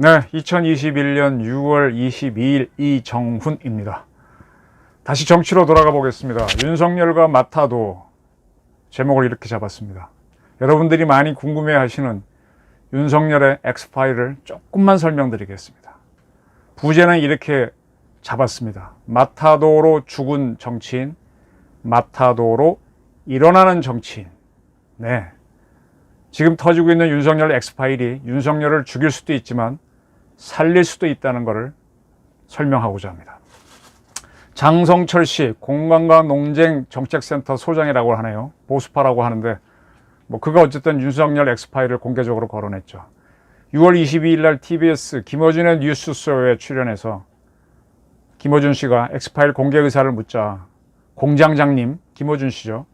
네, 2021년 6월 22일 이정훈입니다. 다시 정치로 돌아가 보겠습니다. 윤석열과 마타도 제목을 이렇게 잡았습니다. 여러분들이 많이 궁금해 하시는 윤석열의 엑스파일을 조금만 설명드리겠습니다. 부제는 이렇게 잡았습니다. 마타도로 죽은 정치인, 마타도로 일어나는 정치인. 네. 지금 터지고 있는 윤석열 엑스파일이 윤석열을 죽일 수도 있지만 살릴 수도 있다는 것을 설명하고자 합니다. 장성철 씨, 공간과 농쟁 정책센터 소장이라고 하네요. 보수파라고 하는데 그가 어쨌든 윤석열 엑스파일을 공개적으로 거론했죠. 6월 22일 날 TBS 김어준의 뉴스쇼에 출연해서 김어준 씨가 엑스파일 공개 의사를 묻자 공장장님 김어준 씨죠.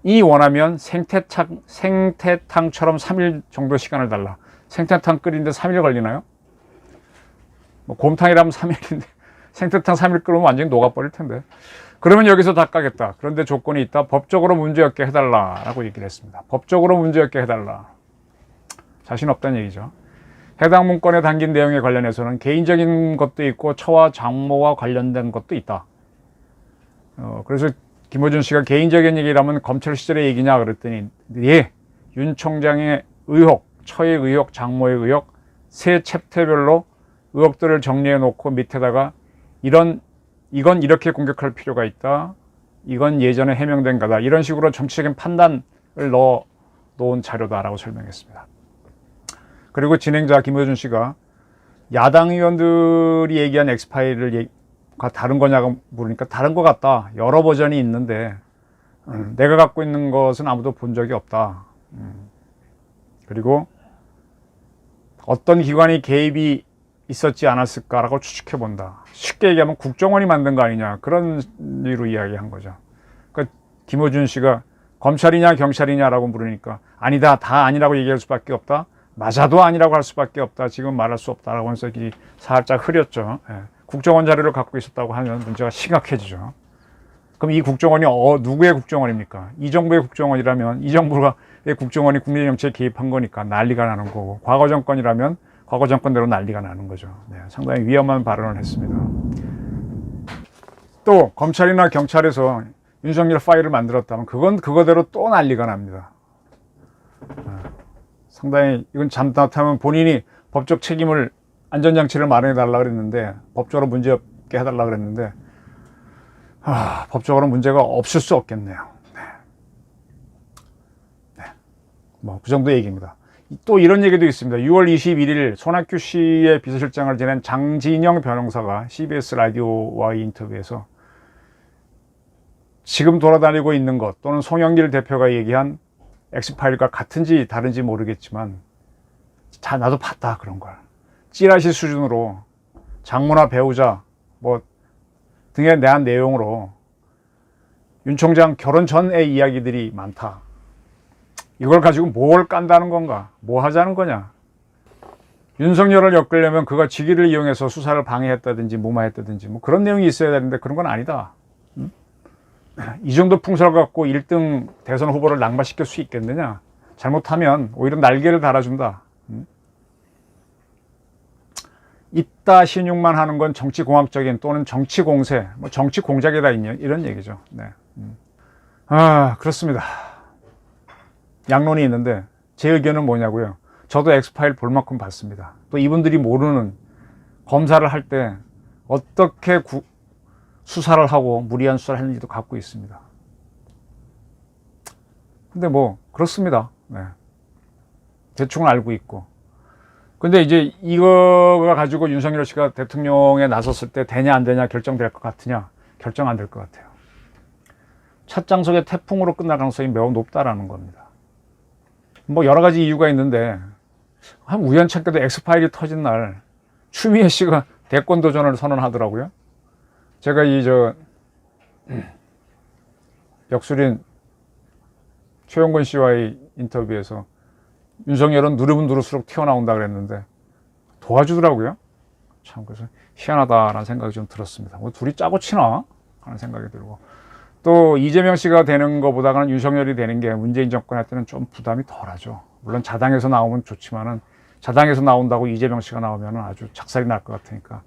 이 원하면 생태탕처럼 3일 정도 시간을 달라. 생태탕 끓이는데 3일 걸리나요? 곰탕이라면 3일인데 생태탕 3일 끓으면 완전히 녹아버릴 텐데. 그러면 여기서 다 까겠다. 그런데 조건이 있다. 법적으로 문제없게 해달라라고 얘기를 했습니다. 법적으로 문제없게 해달라. 자신 없다는 얘기죠. 해당 문건에 담긴 내용에 관련해서는 개인적인 것도 있고 처와 장모와 관련된 것도 있다. 그래서 김어준 씨가 개인적인 얘기라면 검찰 시절의 얘기냐 그랬더니 예, 윤 총장의 의혹, 처의 의혹, 장모의 의혹 세 챕터별로 의혹들을 정리해 놓고 밑에다가 이건 이렇게 공격할 필요가 있다. 이건 예전에 해명된 거다. 이런 식으로 정치적인 판단을 넣어 놓은 자료다라고 설명했습니다. 그리고 진행자 김어준 씨가 야당 의원들이 얘기한 엑스파일을 다른 거냐고 물으니까 다른 것 같다. 여러 버전이 있는데 내가 갖고 있는 것은 아무도 본 적이 없다. 그리고 어떤 기관이 개입이 있었지 않았을까라고 추측해 본다. 쉽게 얘기하면 국정원이 만든 거 아니냐. 그런 의로 이야기한 거죠. 그러니까 김어준 씨가 검찰이냐 경찰이냐라고 물으니까 아니다. 다 아니라고 얘기할 수밖에 없다. 맞아도 아니라고 할 수밖에 없다. 지금 말할 수 없다라고 하면서 살짝 흐렸죠. 예. 국정원 자료를 갖고 있었다고 하면 문제가 심각해지죠. 그럼 이 국정원이 누구의 국정원입니까? 이 정부의 국정원이라면 이 정부가 국정원이 국내 정치에 개입한 거니까 난리가 나는 거고, 과거 정권이라면 과거 정권대로 난리가 나는 거죠. 네, 상당히 위험한 발언을 했습니다. 또 검찰이나 경찰에서 윤석열 파일을 만들었다면 그건 그거대로 또 난리가 납니다. 상당히 이건 잘못하면 본인이 법적 책임을 안전장치를 마련해 달라 그랬는데 법적으로 문제없게 해달라 그랬는데 법적으로 문제가 없을 수 없겠네요. 네. 그 정도 얘기입니다. 또 이런 얘기도 있습니다. 6월 21일 손학규 씨의 비서실장을 지낸 장진영 변호사가 CBS 라디오와의 인터뷰에서 지금 돌아다니고 있는 것 또는 송영길 대표가 얘기한 엑스파일과 같은지 다른지 모르겠지만 나도 봤다 그런 걸. 찌라시 수준으로 장모나 배우자 등에 대한 내용으로 윤 총장 결혼 전의 이야기들이 많다. 이걸 가지고 뭘 깐다는 건가? 뭐 하자는 거냐? 윤석열을 엮으려면 그가 직위를 이용해서 수사를 방해했다든지 무마했다든지 그런 내용이 있어야 되는데 그런 건 아니다. 이 정도 풍설 갖고 1등 대선 후보를 낙마시킬 수 있겠느냐? 잘못하면 오히려 날개를 달아준다. 이따 신용만 하는 건 정치공학적인 또는 정치공세, 정치공작이다 이런 얘기죠. 네. 그렇습니다. 양론이 있는데 제 의견은 뭐냐고요. 저도 엑스파일 볼 만큼 봤습니다. 또 이분들이 모르는 검사를 할 때 어떻게 수사를 하고 무리한 수사를 했는지도 갖고 있습니다. 근데 그렇습니다. 네. 대충은 알고 있고. 근데 이제 이거가 가지고 윤석열 씨가 대통령에 나섰을 때 되냐 안 되냐 결정될 것 같으냐? 결정 안 될 것 같아요. 찻장속의 태풍으로 끝날 가능성이 매우 높다라는 겁니다. 여러 가지 이유가 있는데 한 우연찮게도 엑스파일이 터진 날 추미애 씨가 대권 도전을 선언하더라고요. 제가 역술인 최영건 씨와의 인터뷰에서 윤석열은 누르면 누를수록 튀어나온다 그랬는데 도와주더라고요. 참 그래서 희한하다라는 생각이 좀 들었습니다. 둘이 짜고 치나 하는 생각이 들고, 또 이재명 씨가 되는 것보다는 윤석열이 되는 게 문재인 정권한테는 좀 부담이 덜하죠. 물론 자당에서 나오면 좋지만은 자당에서 나온다고 이재명 씨가 나오면 아주 작살이 날 것 같으니까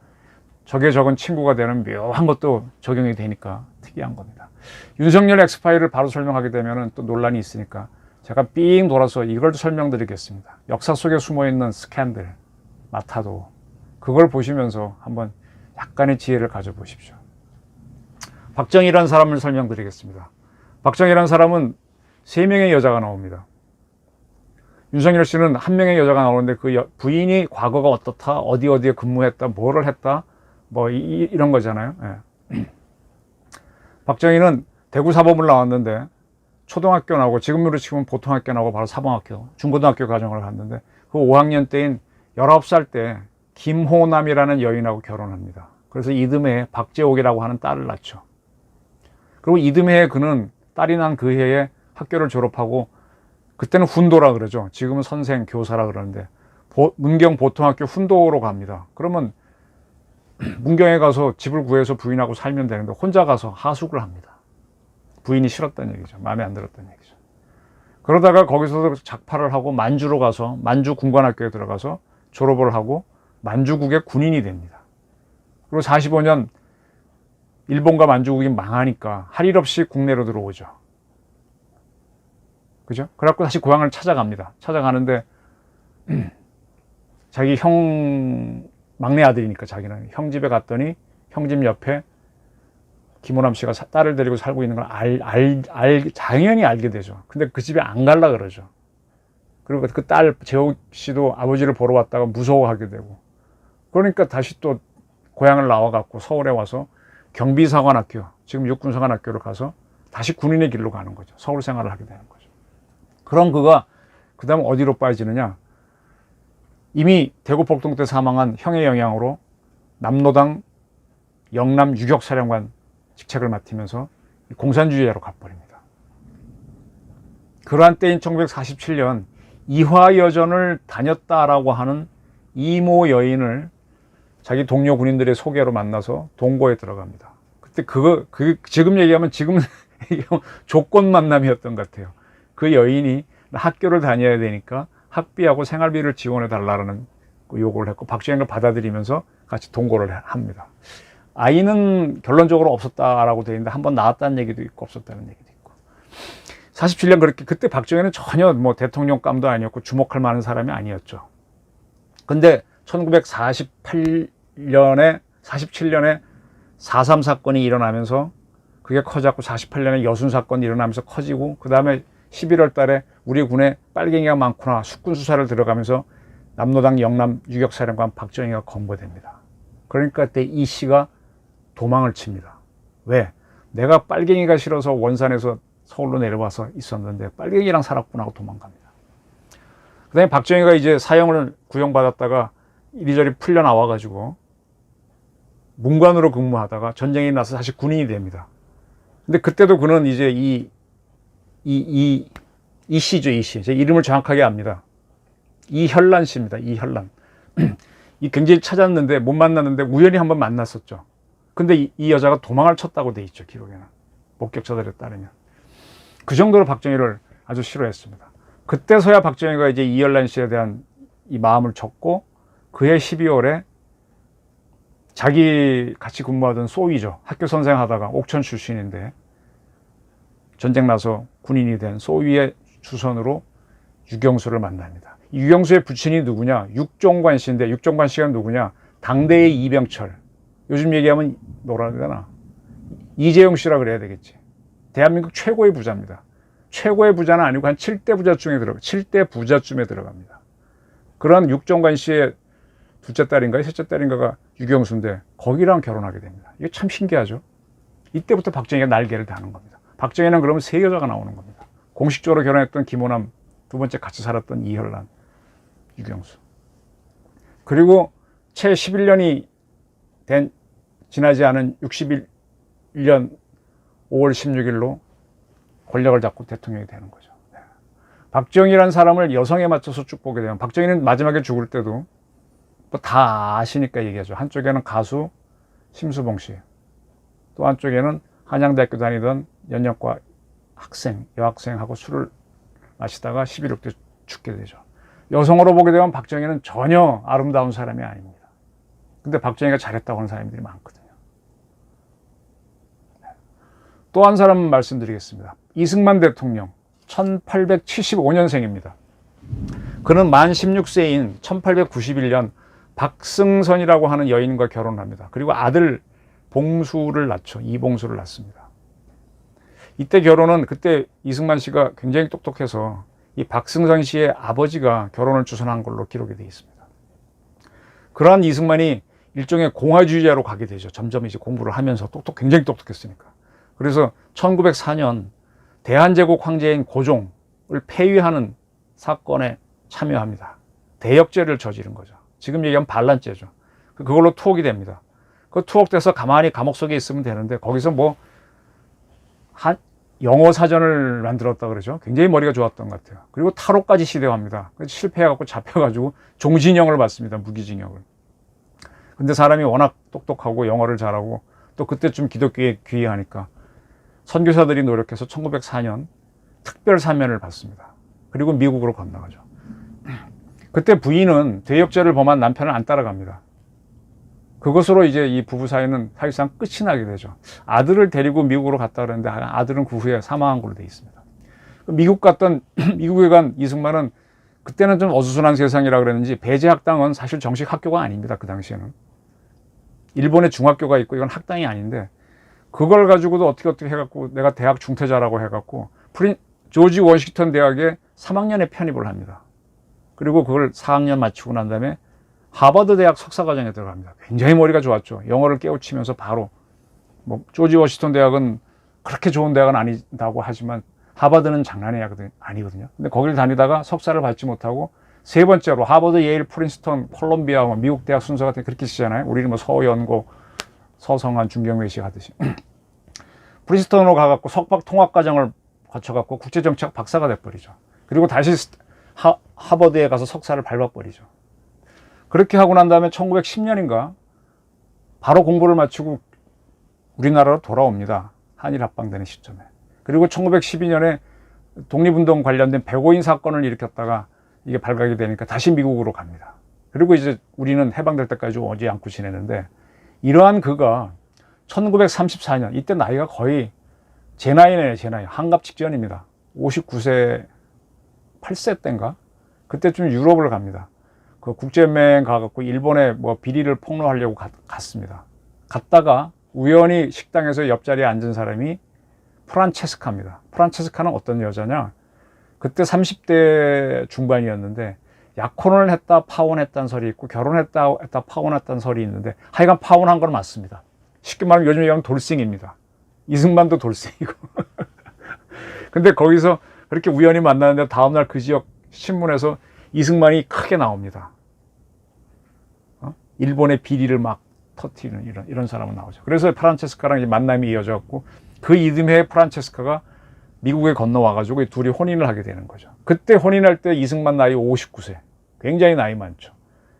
적에 적은 친구가 되는 묘한 것도 적용이 되니까 특이한 겁니다. 윤석열 엑스파일을 바로 설명하게 되면 또 논란이 있으니까 제가 삥 돌아서 이걸 설명드리겠습니다. 역사 속에 숨어있는 스캔들, 마타도 그걸 보시면서 한번 약간의 지혜를 가져보십시오. 박정희라는 사람을 설명드리겠습니다. 박정희라는 사람은 3명의 여자가 나옵니다. 윤석열 씨는 1명의 여자가 나오는데 그 부인이 과거가 어떻다, 어디에 근무했다, 뭐를 했다, 뭐 이런 거잖아요. 예. 박정희는 대구 사범을 나왔는데 초등학교 나오고 지금으로 치면 보통 학교 나오고 바로 사범학교, 중고등학교 과정을 갔는데 그 5학년 때인 19살 때 김호남이라는 여인하고 결혼합니다. 그래서 이듬해에 박재옥이라고 하는 딸을 낳죠. 그리고 이듬해에 그는 딸이 난 그 해에 학교를 졸업하고 그때는 훈도라 그러죠. 지금은 선생, 교사라 그러는데 문경 보통학교 훈도로 갑니다. 그러면 문경에 가서 집을 구해서 부인하고 살면 되는데 혼자 가서 하숙을 합니다. 부인이 싫었다는 얘기죠. 마음에 안 들었다는 얘기죠. 그러다가 거기서 작파를 하고 만주로 가서 만주 군관학교에 들어가서 졸업을 하고 만주국의 군인이 됩니다. 그리고 45년 일본과 만주국이 망하니까 할 일 없이 국내로 들어오죠. 그죠? 그래갖고 다시 고향을 찾아갑니다. 찾아가는데 자기 형 막내 아들이니까 자기는 형 집에 갔더니 형 집 옆에 김호남 씨가 딸을 데리고 살고 있는 걸 당연히 알게 되죠. 근데 그 집에 안 갈라 그러죠. 그리고 그 딸 재옥 씨도 아버지를 보러 왔다가 무서워하게 되고 그러니까 다시 또 고향을 나와갖고 서울에 와서 경비사관학교, 지금 육군사관학교를 가서 다시 군인의 길로 가는 거죠. 서울 생활을 하게 되는 거죠. 그럼 그가 그 다음 어디로 빠지느냐? 이미 대구 폭동 때 사망한 형의 영향으로 남로당 영남 유격사령관 직책을 맡으면서 공산주의자로 가버립니다. 그러한 때인 1947년 이화여전을 다녔다라고 하는 이모 여인을 자기 동료 군인들의 소개로 만나서 동거에 들어갑니다. 그때 지금 얘기하면 조건 만남이었던 것 같아요. 그 여인이 학교를 다녀야 되니까 학비하고 생활비를 지원해 달라는 요구를 했고 박정희를 받아들이면서 같이 동거를 합니다. 아이는 결론적으로 없었다라고 되어 있는데 한번 나왔다는 얘기도 있고 없었다는 얘기도 있고 47년 그렇게 그때 박정희는 전혀 뭐 대통령감도 아니었고 주목할 만한 사람이 아니었죠. 근데 1947년에 4.3 사건이 일어나면서 그게 커졌고 48년에 여순 사건이 일어나면서 커지고 그 다음에 11월 달에 우리 군에 빨갱이가 많구나 숙군 수사를 들어가면서 남로당 영남 유격사령관 박정희가 검거됩니다. 그러니까 그때 이 씨가 도망을 칩니다. 왜? 내가 빨갱이가 싫어서 원산에서 서울로 내려와서 있었는데 빨갱이랑 살았구나 하고 도망갑니다. 그 다음에 박정희가 이제 사형을 구형받았다가 이리저리 풀려 나와가지고 문관으로 근무하다가 전쟁이 나서 다시 군인이 됩니다. 근데 그때도 그는 이제 이 씨죠, 이 씨. 제 이름을 정확하게 압니다. 이혈란 씨입니다. 이혈란. 이 굉장히 찾았는데 못 만났는데 우연히 한번 만났었죠. 근데 이 여자가 도망을 쳤다고 돼 있죠, 기록에는. 목격자들에 따르면. 그 정도로 박정희를 아주 싫어했습니다. 그때서야 박정희가 이제 이혈란 씨에 대한 이 마음을 접고 그해 12월에 자기 같이 근무하던 소위죠. 학교 선생하다가 옥천 출신인데 전쟁 나서 군인이 된 소위의 주선으로 유경수를 만납니다. 유경수의 부친이 누구냐? 육종관 씨인데 육종관 씨가 누구냐? 당대의 이병철. 요즘 얘기하면 뭐라 해야 되나? 이재용 씨라 그래야 되겠지. 대한민국 최고의 부자입니다. 최고의 부자는 아니고 한 7대 부자 중에 7대 부자쯤에 들어갑니다. 그런 육종관 씨의 둘째 딸인가요? 셋째 딸인가가 유경수인데 거기랑 결혼하게 됩니다. 이게 참 신기하죠. 이때부터 박정희가 날개를 다는 겁니다. 박정희는 그러면 세 여자가 나오는 겁니다. 공식적으로 결혼했던 김호남, 두 번째 같이 살았던 이혈란, 유경수. 그리고 채 11년이 지나지 않은 61년 5월 16일로 권력을 잡고 대통령이 되는 거죠. 네. 박정희라는 사람을 여성에 맞춰서 쭉 보게 되면 박정희는 마지막에 죽을 때도 뭐 다 아시니까 얘기하죠. 한쪽에는 가수 심수봉 씨, 또 한쪽에는 한양대학교 다니던 연영과 학생, 여학생하고 술을 마시다가 11월 때 죽게 되죠. 여성으로 보게 되면 박정희는 전혀 아름다운 사람이 아닙니다. 근데 박정희가 잘했다고 하는 사람들이 많거든요. 또 한 사람 말씀드리겠습니다. 이승만 대통령 1875년생입니다. 그는 만 16세인 1891년 박승선이라고 하는 여인과 결혼을 합니다. 그리고 아들 봉수를 낳죠. 이봉수를 낳습니다. 이때 결혼은 그때 이승만 씨가 굉장히 똑똑해서 이 박승선 씨의 아버지가 결혼을 주선한 걸로 기록이 되어 있습니다. 그러한 이승만이 일종의 공화주의자로 가게 되죠. 점점 이제 공부를 하면서 굉장히 똑똑했으니까. 그래서 1904년 대한제국 황제인 고종을 폐위하는 사건에 참여합니다. 대역죄를 저지른 거죠. 지금 얘기하면 반란죄죠. 그걸로 투옥이 됩니다. 그 투옥돼서 가만히 감옥 속에 있으면 되는데 거기서 영어 사전을 만들었다 그러죠. 굉장히 머리가 좋았던 것 같아요. 그리고 타로까지 시도합니다. 실패해갖고 잡혀가지고 종신형을 받습니다. 무기징역을. 근데 사람이 워낙 똑똑하고 영어를 잘하고 또 그때쯤 기독교에 귀의하니까 선교사들이 노력해서 1904년 특별 사면을 받습니다. 그리고 미국으로 건너가죠. 그때 부인은 대역죄를 범한 남편을 안 따라갑니다. 그것으로 이제 이 부부 사이는 사실상 끝이 나게 되죠. 아들을 데리고 미국으로 갔다 그러는데 아들은 그 후에 사망한 걸로 되어 있습니다. 미국에 간 이승만은 그때는 좀 어수선한 세상이라 그랬는지 배제학당은 사실 정식 학교가 아닙니다. 그 당시에는. 일본에 중학교가 있고 이건 학당이 아닌데 그걸 가지고도 어떻게 해갖고 내가 대학 중퇴자라고 해갖고 조지 워싱턴 대학에 3학년에 편입을 합니다. 그리고 그걸 4학년 마치고 난 다음에 하버드 대학 석사과정에 들어갑니다. 굉장히 머리가 좋았죠. 영어를 깨우치면서 바로 조지 워싱턴 대학은 그렇게 좋은 대학은 아니다고 하지만 하버드는 장난이 아니거든요. 근데 거기를 다니다가 석사를 받지 못하고 세 번째로 하버드, 예일, 프린스턴, 콜롬비아 미국 대학 순서 같은 그렇게 쓰잖아요. 우리는 서연고, 서성한, 중경외식 하듯이. 프린스턴으로 가갖고 석박 통합과정을 거쳐갖고 국제정책 박사가 돼버리죠. 그리고 다시 하버드에 가서 석사를 밟아버리죠. 그렇게 하고 난 다음에 1910년인가 바로 공부를 마치고 우리나라로 돌아옵니다. 한일 합방되는 시점에. 그리고 1912년에 독립운동 관련된 백오인 사건을 일으켰다가 이게 발각이 되니까 다시 미국으로 갑니다. 그리고 이제 우리는 해방될 때까지 오지 않고 지내는데 이러한 그가 1934년 이때 나이가 거의 제 나이네요. 제 나이. 한갑 직전입니다. 59세 8세 때인가 그때쯤 유럽을 갑니다. 그 국제연맹 가갖고 일본에 비리를 폭로하려고 갔습니다. 갔다가 우연히 식당에서 옆자리에 앉은 사람이 프란체스카입니다. 프란체스카는 어떤 여자냐? 그때 30대 중반이었는데 약혼을 했다 파혼했다는 설이 있고 결혼했다 파혼했다는 설이 있는데 하여간 파혼한 건 맞습니다. 쉽게 말하면 요즘 얘기하면 돌싱입니다. 이승만도 돌싱이고. 근데 거기서 그렇게 우연히 만나는데 다음날 그 지역 신문에서 이승만이 크게 나옵니다. 일본의 비리를 막 터뜨리는 이런 사람은 나오죠. 그래서 프란체스카랑 만남이 이어졌고 그 이듬해 프란체스카가 미국에 건너와가지고 둘이 혼인을 하게 되는 거죠. 그때 혼인할 때 이승만 나이 59세. 굉장히 나이 많죠.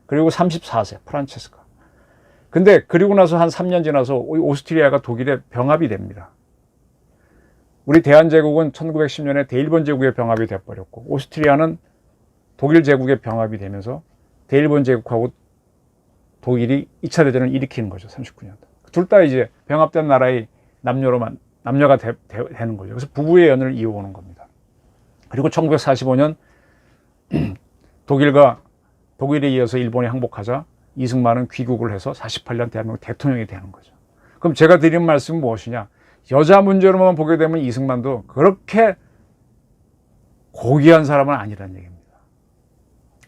그리고 34세 프란체스카. 근데 그리고 나서 한 3년 지나서 오스트리아가 독일에 병합이 됩니다. 우리 대한제국은 1910년에 대일본 제국에 병합이 돼버렸고 오스트리아는 독일 제국에 병합이 되면서 대일본 제국하고 독일이 2차 대전을 일으키는 거죠. 39년. 둘 다 이제 병합된 나라의 남녀가 되는 거죠. 그래서 부부의 연을 이어오는 겁니다. 그리고 1945년 독일에 이어서 일본이 항복하자 이승만은 귀국을 해서 48년 대한민국 대통령이 되는 거죠. 그럼 제가 드리는 말씀은 무엇이냐? 여자 문제로만 보게 되면 이승만도 그렇게 고귀한 사람은 아니라는 얘기입니다.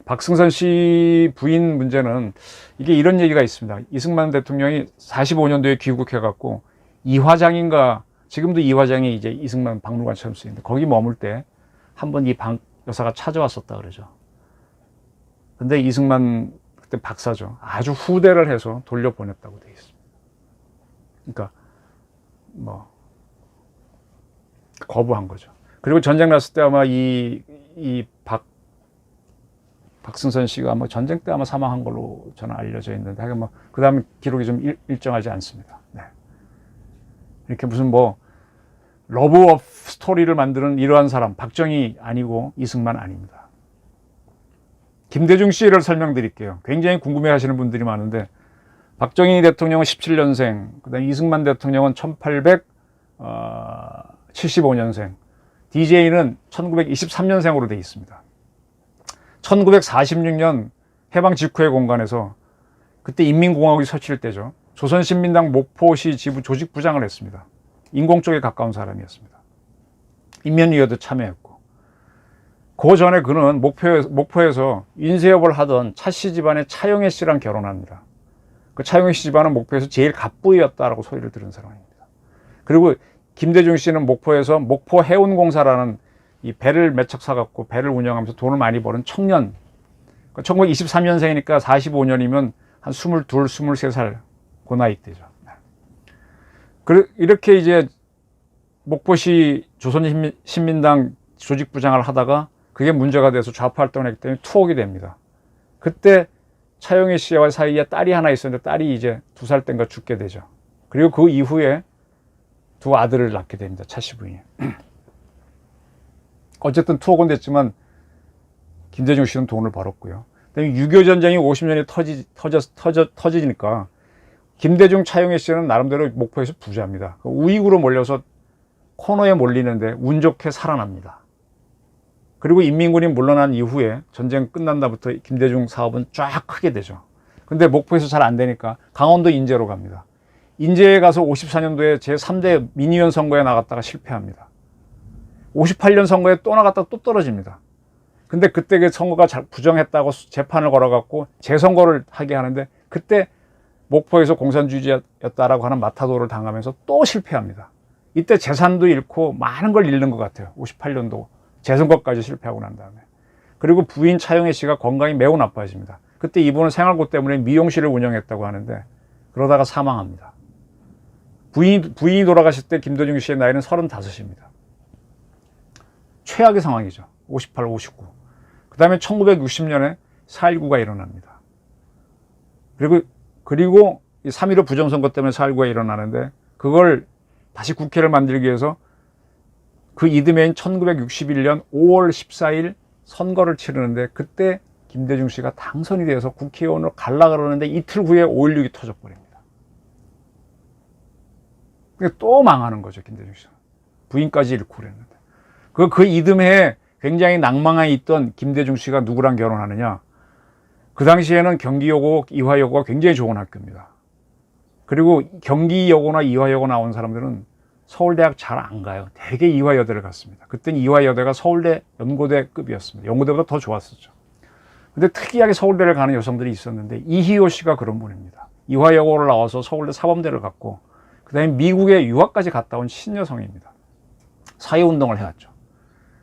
박승선 씨 부인 문제는 이게 이런 얘기가 있습니다. 이승만 대통령이 45년도에 귀국해갖고 이화장인가 지금도 이화장이 이제 이승만 박물관처럼 쓰이는데 거기 머물 때 한번 이 여사가 찾아왔었다 그러죠. 근데 이승만 그때 박사죠. 아주 후대를 해서 돌려보냈다고 되어 있습니다. 그러니까 거부한 거죠. 그리고 전쟁 났을 때 아마 박승선 씨가 아마 전쟁 때 아마 사망한 걸로 저는 알려져 있는데 하여간 그 다음에 기록이 좀 일정하지 않습니다. 네. 이렇게 무슨 러브 오브 스토리를 만드는 이러한 사람 박정희 아니고 이승만 아닙니다. 김대중 씨를 설명드릴게요. 굉장히 궁금해 하시는 분들이 많은데, 박정희 대통령은 17년생, 그 다음에 이승만 대통령은 1875년생, DJ는 1923년생으로 되어 있습니다. 1946년 해방 직후의 공간에서, 그때 인민공화국이 서칠 때죠. 조선신민당 목포시 지부 조직부장을 했습니다. 인공 쪽에 가까운 사람이었습니다. 인면위에도 참여했고, 그 전에 그는 목포에서 인쇄업을 하던 차씨 집안의 차용혜 씨랑 결혼합니다. 그 차용혜 씨 집안은 목포에서 제일 갑부였다라고 소리를 들은 사람입니다. 그리고 김대중 씨는 목포에서 목포해운공사라는 이 배를 몇 척 사갖고 배를 운영하면서 돈을 많이 버는 청년, 1923년생이니까 45년이면 한 22, 23살 그 나이 때죠. 이렇게 이제 목포시 조선신민당 조직부장을 하다가 그게 문제가 돼서 좌파 활동을 했기 때문에 투옥이 됩니다. 그때 차용희 씨와 사이에 딸이 하나 있었는데 딸이 이제 2살 땐가 죽게 되죠. 그리고 그 이후에 두 아들을 낳게 됩니다. 차씨 부인이. 어쨌든 투옥은 됐지만 김대중 씨는 돈을 벌었고요. 6.25 전쟁이 50년이 터지니까 김대중, 차용혜 씨는 나름대로 목포에서 부자입니다. 우익으로 몰려서 코너에 몰리는데 운 좋게 살아납니다. 그리고 인민군이 물러난 이후에 전쟁 끝난 다부터 김대중 사업은 쫙 크게 되죠. 근데 목포에서 잘 안 되니까 강원도 인제로 갑니다. 인제에 가서 54년도에 제3대 민의원 선거에 나갔다가 실패합니다. 58년 선거에 또 나갔다가 또 떨어집니다. 근데 그때 그 선거가 부정했다고 재판을 걸어갖고 재선거를 하게 하는데, 그때 목포에서 공산주의자였다라고 하는 마타도를 당하면서 또 실패합니다. 이때 재산도 잃고 많은 걸 잃는 것 같아요. 58년도 재선거까지 실패하고 난 다음에. 그리고 부인 차용혜 씨가 건강이 매우 나빠집니다. 그때 이분은 생활고 때문에 미용실을 운영했다고 하는데 그러다가 사망합니다. 부인이 돌아가실 때 김대중 씨의 나이는 35입니다. 최악의 상황이죠. 58, 59. 그 다음에 1960년에 4.19가 일어납니다. 그리고 3.15 부정선거 때문에 4.19가 일어나는데, 그걸 다시 국회를 만들기 위해서 그 이듬해인 1961년 5월 14일 선거를 치르는데, 그때 김대중 씨가 당선이 돼서 국회의원으로 가려고 그러는데 이틀 후에 5.16이 터져버립니다. 또 망하는 거죠, 김대중 씨는. 부인까지 잃고 그랬는데. 그 이듬해에 굉장히 낭망에 있던 김대중 씨가 누구랑 결혼하느냐. 그 당시에는 경기여고, 이화여고가 굉장히 좋은 학교입니다. 그리고 경기여고나 이화여고 나온 사람들은 서울대학 잘 안 가요. 대개 이화여대를 갔습니다. 그때는 이화여대가 서울대 연고대급이었습니다. 연고대보다 더 좋았었죠. 근데 특이하게 서울대를 가는 여성들이 있었는데, 이희호 씨가 그런 분입니다. 이화여고를 나와서 서울대 사범대를 갔고, 그 다음에 미국에 유학까지 갔다 온 신여성입니다. 사회운동을 해왔죠.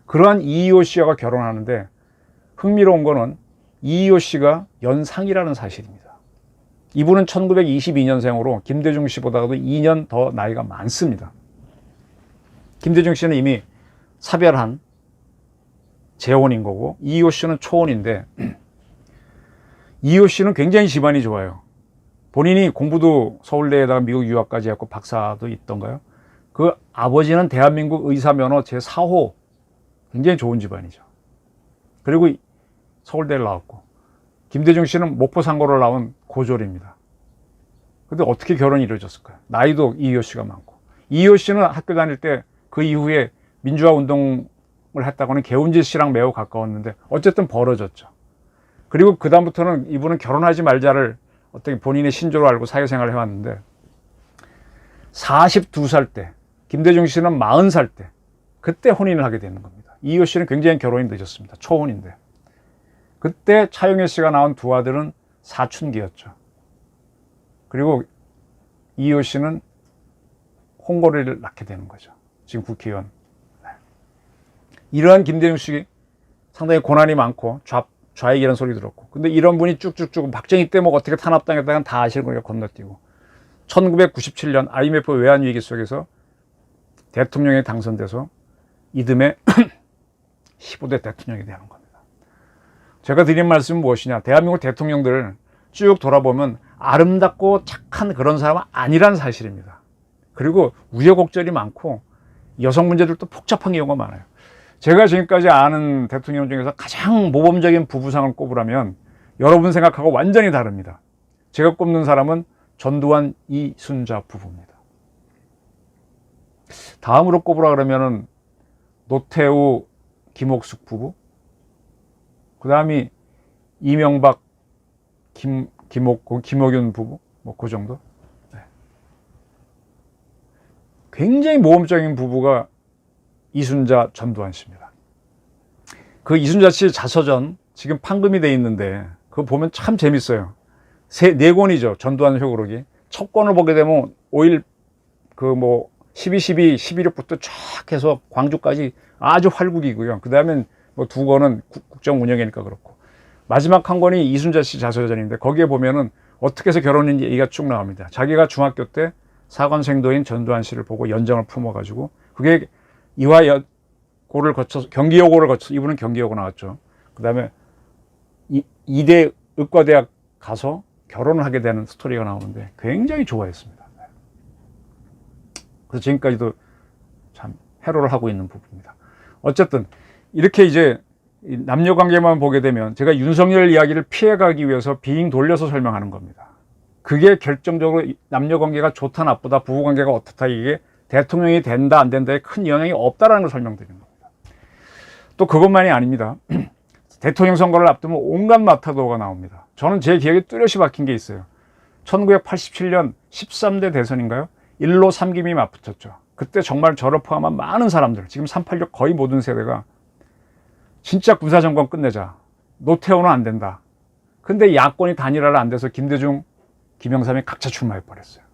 그러한 이희호 씨와 결혼하는데, 흥미로운 거는 이희호 씨가 연상이라는 사실입니다. 이분은 1922년생으로 김대중 씨보다도 2년 더 나이가 많습니다. 김대중 씨는 이미 사별한 재혼인 거고, 이희호 씨는 초혼인데, 이희호 씨는 굉장히 집안이 좋아요. 본인이 공부도 서울대에다가 미국 유학까지 했고 박사도 있던가요? 그 아버지는 대한민국 의사면허 제4호, 굉장히 좋은 집안이죠. 그리고 서울대를 나왔고, 김대중 씨는 목포상고를 나온 고졸입니다. 근데 어떻게 결혼이 이루어졌을까요? 나이도 이희호 씨가 많고. 이희호 씨는 학교 다닐 때 그 이후에 민주화 운동을 했다고는 개운지 씨랑 매우 가까웠는데 어쨌든 벌어졌죠. 그리고 그 다음부터는 이분은 결혼하지 말자를 어떻게 본인의 신조로 알고 사회생활을 해왔는데, 42살 때, 김대중 씨는 40살 때, 그때 혼인을 하게 되는 겁니다. 이희호 씨는 굉장히 결혼이 늦었습니다. 초혼인데. 그때 차용혜 씨가 낳은 두 아들은 사춘기였죠. 그리고 이희호 씨는 홍보를 낳게 되는 거죠. 지금 국회의원. 이러한 김대중 씨 상당히 고난이 많고 좌익이라는 소리 들었고, 근데 이런 분이 쭉쭉쭉 박정희 때 뭐 어떻게 탄압당했다는 다 아시는 거니까 건너뛰고, 1997년 IMF 외환위기 속에서 대통령에 당선돼서 이듬해 15대 대통령이 되는 겁니다. 제가 드린 말씀은 무엇이냐. 대한민국 대통령들 쭉 돌아보면 아름답고 착한 그런 사람은 아니란 사실입니다. 그리고 우여곡절이 많고 여성 문제들도 복잡한 경우가 많아요. 제가 지금까지 아는 대통령 중에서 가장 모범적인 부부상을 꼽으라면 여러분 생각하고 완전히 다릅니다. 제가 꼽는 사람은 전두환, 이순자 부부입니다. 다음으로 꼽으라 그러면은 노태우, 김옥숙 부부, 그 다음이 이명박, 김옥균 부부, 뭐 그 정도. 네. 굉장히 모범적인 부부가 이순자, 전두환 씨입니다. 그 이순자 씨 자서전 지금 판금이 돼 있는데 그거 보면 참 재밌어요. 네 권이죠. 전두환 효고록이. 첫 권을 보게 되면 5일 12.12, 11.6부터 쫙 해서 광주까지 아주 활국이고요. 그 다음엔 뭐 두 권은 국정 운영이니까 그렇고. 마지막 한 권이 이순자 씨 자서전인데 거기에 보면은 어떻게 해서 결혼했는지 얘기가 쭉 나옵니다. 자기가 중학교 때 사관생도인 전두환 씨를 보고 연정을 품어가지고 그게 이화여고를 거쳐서 경기여고를 거쳐서 이분은 경기여고 나왔죠. 그 다음에 이대 의과대학 가서 결혼을 하게 되는 스토리가 나오는데 굉장히 좋아했습니다. 그래서 지금까지도 참 해로를 하고 있는 부분입니다. 어쨌든 이렇게 이제 남녀 관계만 보게 되면 제가 윤석열 이야기를 피해가기 위해서 빙 돌려서 설명하는 겁니다. 그게 결정적으로 남녀 관계가 좋다 나쁘다 부부 관계가 어떻다 이게 대통령이 된다 안 된다에 큰 영향이 없다라는 걸 설명드리는 겁니다. 또 그것만이 아닙니다. 대통령 선거를 앞두면 온갖 마타도가 나옵니다. 저는 제 기억에 뚜렷이 박힌 게 있어요. 1987년 13대 대선인가요? 1로 3김이 맞붙었죠. 그때 정말 저를 포함한 많은 사람들, 지금 386 거의 모든 세대가 진짜 군사정권 끝내자. 노태우는 안 된다. 근데 야권이 단일화를 안 돼서 김대중, 김영삼이 각자 출마해버렸어요.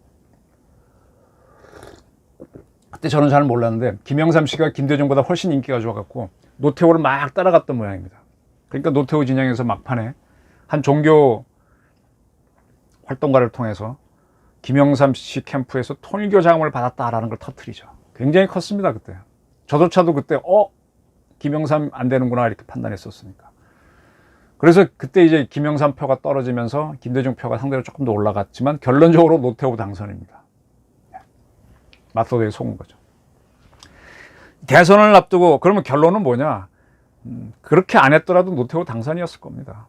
그때 저는 잘 몰랐는데 김영삼 씨가 김대중보다 훨씬 인기가 좋아갖고 노태우를 막 따라갔던 모양입니다. 그러니까 노태우 진영에서 막판에 한 종교 활동가를 통해서 김영삼 씨 캠프에서 통일교 자금을 받았다라는 걸 터뜨리죠. 굉장히 컸습니다 그때. 저조차도 그때 김영삼 안 되는구나 이렇게 판단했었으니까. 그래서 그때 이제 김영삼 표가 떨어지면서 김대중 표가 상대로 조금 더 올라갔지만 결론적으로 노태우 당선입니다. 맞서도에 속은 거죠. 대선을 앞두고 그러면 결론은 뭐냐? 그렇게 안 했더라도 노태우 당선이었을 겁니다.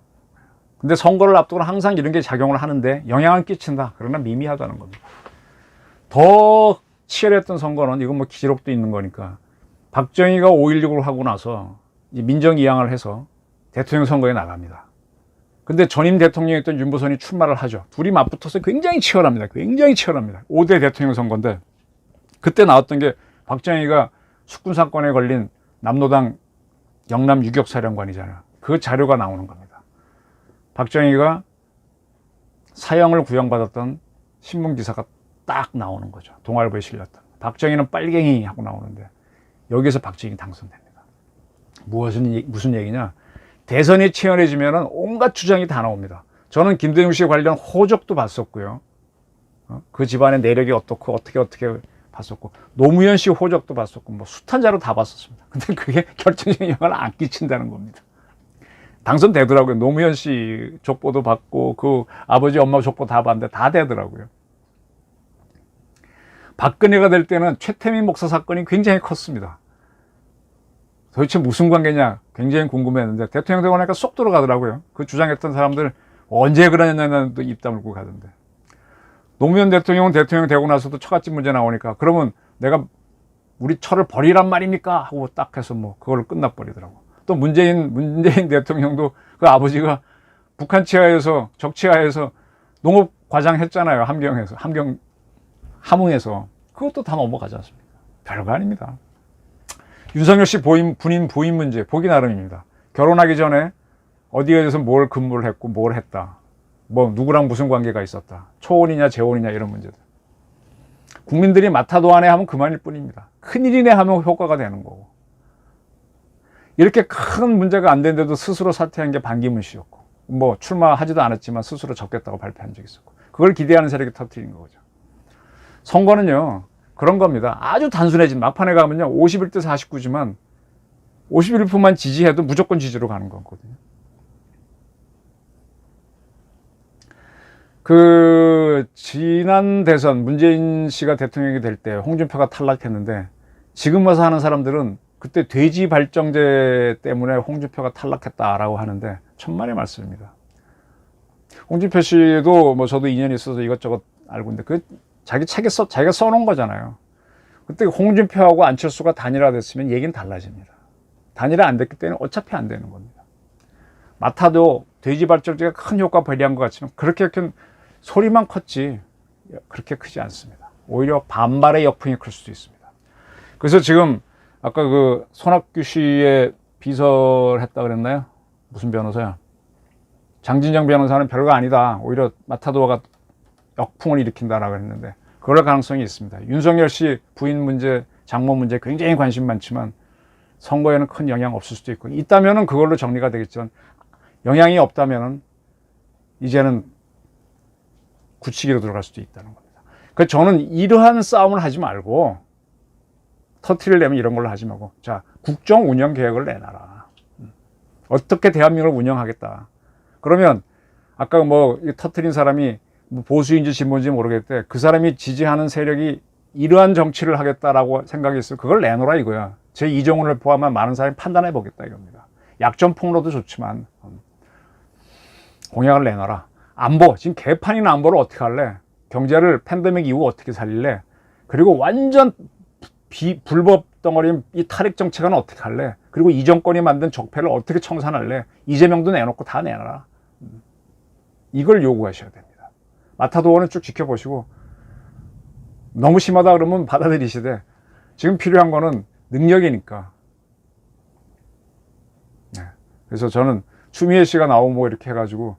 근데 선거를 앞두고는 항상 이런 게 작용을 하는데 영향을 끼친다. 그러나 미미하다는 겁니다. 더 치열했던 선거는 이건 뭐 기록도 있는 거니까 박정희가 5.16을 하고 나서 민정이양을 해서 대통령 선거에 나갑니다. 근데 전임 대통령이었던 윤보선이 출마를 하죠. 둘이 맞붙어서 굉장히 치열합니다. 굉장히 치열합니다. 5대 대통령 선거인데 그때 나왔던 게 박정희가 숙군 사건에 걸린 남로당 영남 유격사령관이잖아요. 그 자료가 나오는 겁니다. 박정희가 사형을 구형받았던 신문기사가 딱 나오는 거죠. 동아일보에 실렸던. 박정희는 빨갱이 하고 나오는데 여기서 박정희 당선됩니다. 무슨 얘기냐? 대선이 치열해지면 온갖 주장이 다 나옵니다. 저는 김대중 씨 관련 호적도 봤었고요. 그 집안의 내력이 어떻고 어떻게 봤었고 노무현 씨 호적도 봤었고 뭐 숱한 자료 다 봤었습니다. 근데 그게 결정적인 영향을 안 끼친다는 겁니다. 당선되더라고요. 노무현 씨 족보도 받고 그 아버지 엄마 족보 다 봤는데 다 되더라고요. 박근혜가 될 때는 최태민 목사 사건이 굉장히 컸습니다. 도대체 무슨 관계냐 굉장히 궁금했는데 대통령 되고 나니까 쏙 들어가더라고요. 그 주장했던 사람들 언제 그러냐는 또 입 다물고 가던데. 노무현 대통령은 대통령 되고 나서도 처갓집 문제 나오니까 그러면 내가 우리 처를 버리란 말입니까? 하고 딱 해서 뭐 그걸 끝나버리더라고. 또 문재인 대통령도 그 아버지가 북한 치하에서 적치하에서 농업 과장 했잖아요. 함흥에서 그것도 다 넘어가지 않습니까? 별거 아닙니다. 윤석열 씨 부인 문제 보기 나름입니다. 결혼하기 전에 어디에서 뭘 근무를 했고 뭘 했다. 뭐 누구랑 무슨 관계가 있었다. 초혼이냐 재혼이냐 이런 문제들. 국민들이 마타도 안에 하면 그만일 뿐입니다. 큰일이네 하면 효과가 되는 거고. 이렇게 큰 문제가 안 되는데도 스스로 사퇴한 게 반기문 씨였고 뭐 출마하지도 않았지만 스스로 접겠다고 발표한 적이 있었고 그걸 기대하는 세력이 터뜨린 거죠. 선거는요 그런 겁니다. 아주 단순해진 막판에 가면요 51대 49지만 51%만 지지해도 무조건 지지로 가는 거거든요. 그 지난 대선 문재인 씨가 대통령이 될 때 홍준표가 탈락했는데 지금 와서 하는 사람들은 그때 돼지 발정제 때문에 홍준표가 탈락했다라고 하는데 천만의 말씀입니다. 홍준표 씨도 뭐 저도 인연이 있어서 이것저것 알고 있는데 그 자기 책에 자기가 써놓은 거잖아요. 그때 홍준표하고 안철수가 단일화됐으면 얘기는 달라집니다. 단일화 안 됐기 때문에 어차피 안 되는 겁니다. 맡아도 돼지 발정제가 큰 효과 발휘한 것 같지만 그렇게 큰 소리만 컸지 그렇게 크지 않습니다. 오히려 반발의 역풍이 클 수도 있습니다. 그래서 지금 아까 그 손학규 씨의 비서를 했다 그랬나요? 무슨 변호사야? 장진정 변호사는 별거 아니다. 오히려 마타도어가 역풍을 일으킨다라고 했는데 그럴 가능성이 있습니다. 윤석열 씨 부인 문제, 장모 문제 굉장히 관심 많지만 선거에는 큰 영향 없을 수도 있고 있다면은 그걸로 정리가 되겠지만 영향이 없다면은 이제는 굳히기로 들어갈 수도 있다는 겁니다. 그래서 저는 이러한 싸움을 하지 말고 터트리를 내면 이런 걸로 하지 말고 자 국정 운영 계획을 내놔라. 어떻게 대한민국을 운영하겠다. 그러면 아까 뭐 터트린 사람이 보수인지 진보인지 모르겠대. 그 사람이 지지하는 세력이 이러한 정치를 하겠다라고 생각이 있어요. 그걸 내놓으라 이거야. 제 이정훈을 포함한 많은 사람이 판단해 보겠다 이겁니다. 약점 폭로도 좋지만 공약을 내놔라. 안보, 지금 개판인 안보를 어떻게 할래? 경제를 팬데믹 이후 어떻게 살릴래? 그리고 완전 불법 덩어리인 이 탈핵 정책은 어떻게 할래? 그리고 이 정권이 만든 적폐를 어떻게 청산할래? 이재명도 내놓고 다 내놔라. 이걸 요구하셔야 됩니다. 마타도어는 쭉 지켜보시고 너무 심하다 그러면 받아들이시되 지금 필요한 거는 능력이니까. 네. 그래서 저는 추미애 씨가 나오고 이렇게 해가지고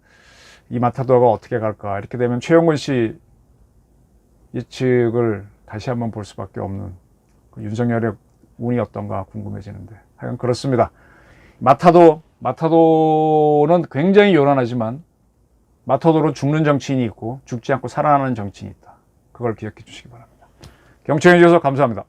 이 마타도어가 어떻게 갈까 이렇게 되면 최영건 씨 예측을 다시 한번 볼 수밖에 없는 그 윤석열의 운이 어떤가 궁금해지는데 하여간 그렇습니다. 마타도는 굉장히 요란하지만 마타도로 죽는 정치인이 있고 죽지 않고 살아나는 정치인이 있다. 그걸 기억해 주시기 바랍니다. 경청해 주셔서 감사합니다.